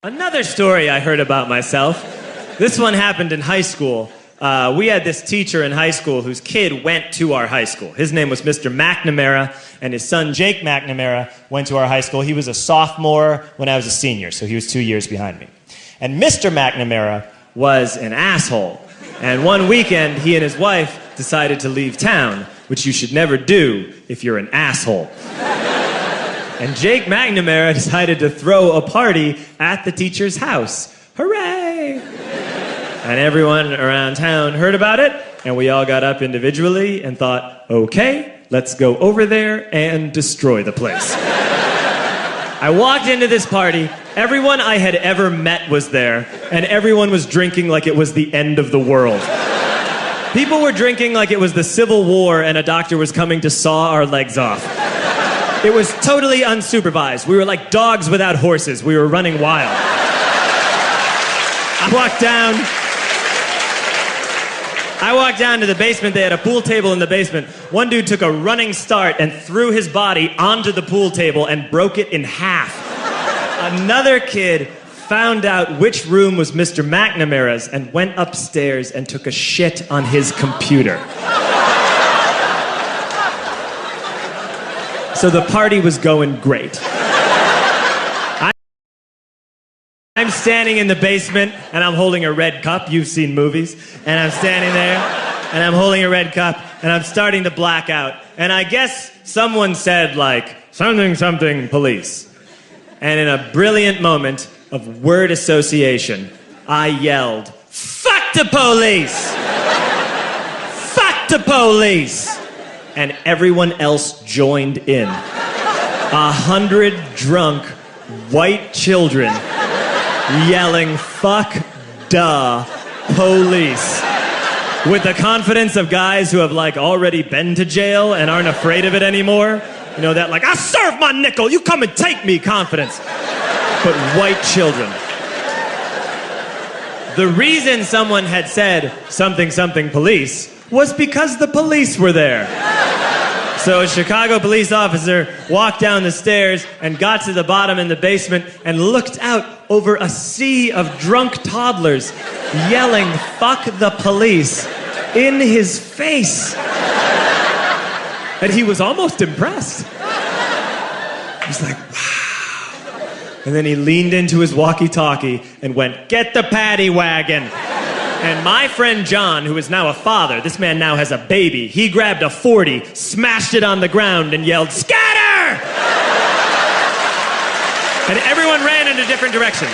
Another story I heard about myself. This one happened in high school. We had this teacher in high school whose kid went to our high school. His name was Mr. McNamara, and his son Jake McNamara went to our high school. He was a sophomore when I was a senior, so he was 2 years behind me. And Mr. McNamara was an asshole. And one weekend, he and his wife decided to leave town, which you should never do if you're an asshole. And Jake McNamara decided to throw a party at the teacher's house. Hooray! And everyone around town heard about it, and we all got up individually and thought, okay, let's go over there and destroy the place. I walked into this party, everyone I had ever met was there, and everyone was drinking like it was the end of the world. People were drinking like it was the Civil War and a doctor was coming to saw our legs off. It was totally unsupervised. We were like dogs without horses. We were running wild. I walked down to the basement. They had a pool table in the basement. One dude took a running start and threw his body onto the pool table and broke it in half. Another kid found out which room was Mr. McNamara's and went upstairs and took a shit on his computer. So the party was going great. I'm standing in the basement, and I'm holding a red cup. You've seen movies. And I'm standing there, and I'm holding a red cup, and I'm starting to black out. And I guess someone said, like, something, something, police. And in a brilliant moment of word association, I yelled, fuck the police! Fuck the police! And everyone else joined in. 100 drunk white children yelling, fuck the police. With the confidence of guys who have like already been to jail and aren't afraid of it anymore. You know, that like, I serve my nickel, you come and take me confidence. But white children. The reason someone had said something, something police was because the police were there. So a Chicago police officer walked down the stairs and got to the bottom in the basement and looked out over a sea of drunk toddlers yelling, fuck the police, in his face. And he was almost impressed. He was like, wow. And then he leaned into his walkie-talkie and went, get the paddy wagon. And my friend John, who is now a father, this man now has a baby, he grabbed a 40, smashed it on the ground, and yelled, scatter! And everyone ran in a different direction.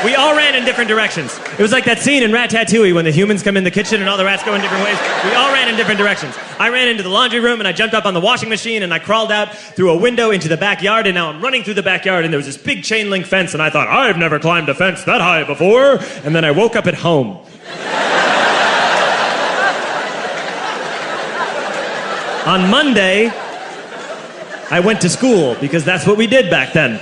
We all ran in different directions. It was like that scene in Ratatouille when the humans come in the kitchen and all the rats go in different ways. We all ran in different directions. I ran into the laundry room and I jumped up on the washing machine and I crawled out through a window into the backyard, and now I'm running through the backyard and there was this big chain link fence and I thought, I've never climbed a fence that high before. And then I woke up at home. On Monday, I went to school because that's what we did back then.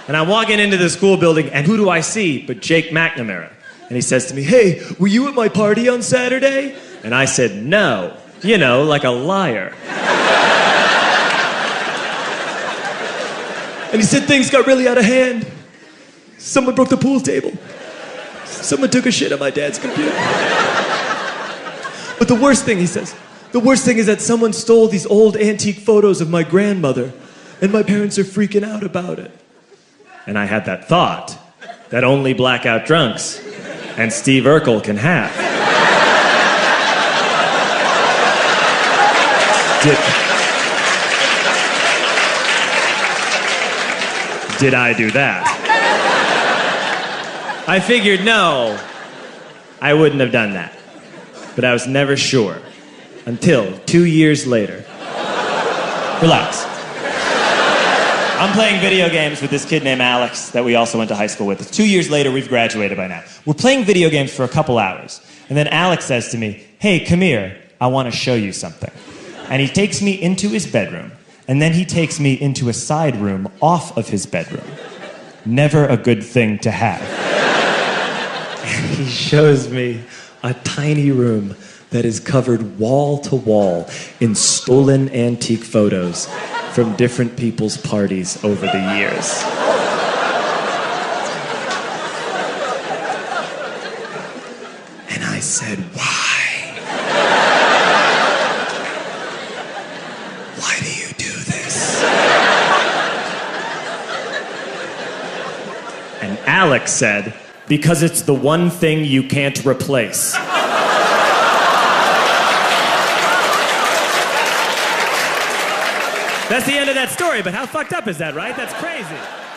And I'm walking into the school building, and who do I see but Jake McNamara? And he says to me, hey, were you at my party on Saturday? And I said, no. You know, like a liar. And he said, things got really out of hand. Someone broke the pool table. Someone took a shit on my dad's computer. But the worst thing, he says, the worst thing is that someone stole these old antique photos of my grandmother, and my parents are freaking out about it. And I had that thought that only blackout drunks and Steve Urkel can have. Did I do that? I figured, no, I wouldn't have done that. But I was never sure until 2 years later. Relax. I'm playing video games with this kid named Alex that we also went to high school with. 2 years later, we've graduated by now. We're playing video games for a couple hours. And then Alex says to me, hey, come here, I want to show you something. And he takes me into his bedroom. And then he takes me into a side room off of his bedroom. Never a good thing to have. And he shows me a tiny room that is covered wall to wall in stolen antique photos from different people's parties over the years. said, why? Why do you do this? And Alex said, because it's the one thing you can't replace. That's the end of that story, but how fucked up is that, right? That's crazy.